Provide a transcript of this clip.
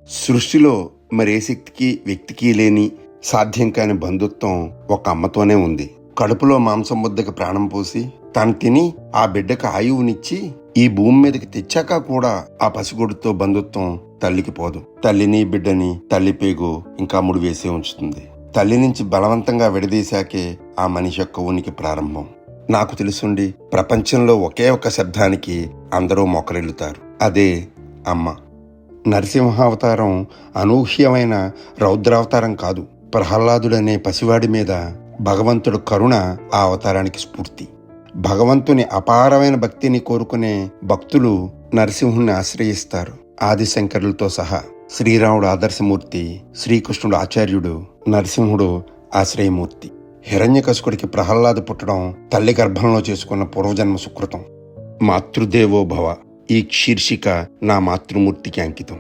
సృష్టిలో మరే శక్తికి వ్యక్తికి లేని సాధ్యం కాని బంధుత్వం ఒక అమ్మతోనే ఉంది. కడుపులో మాంసం ముద్దకి ప్రాణం పోసి తాను తిని ఆ బిడ్డకు ఆయువునిచ్చి ఈ భూమి మీదకి తెచ్చాక కూడా ఆ పసిగొడుతో బంధుత్వం తల్లికి పోదు. తల్లిని బిడ్డని తల్లి పేగు ఇంకా ముడివేసే ఉంచుతుంది. తల్లి నుంచి బలవంతంగా విడదీశాకే ఆ మనిషి యొక్క ఉనికి ప్రారంభం. నాకు తెలుసుండి ప్రపంచంలో ఒకే ఒక శబ్దానికి అందరూ మొక్కరిల్లుతారు, అదే అమ్మ. నరసింహావతారం అనూహ్యమైన రౌద్రావతారం కాదు. ప్రహ్లాదుడనే పసివాడి మీద భగవంతుడు కరుణ ఆ అవతారానికి స్ఫూర్తి. భగవంతుని అపారమైన భక్తిని కోరుకునే భక్తులు నరసింహుణ్ణి ఆశ్రయిస్తారు. ఆదిశంకరులతో సహా శ్రీరాముడు ఆదర్శమూర్తి, శ్రీకృష్ణుడు ఆచార్యుడు, నరసింహుడు ఆశ్రయమూర్తి. హిరణ్యకశిపుడికి ప్రహ్లాదు పుట్టడం తల్లి గర్భంలో చేసుకున్న పూర్వజన్మ సుకృతం. మాతృదేవో భవ ఈ శీర్షిక నా మాతృమూర్తికి అంకితం.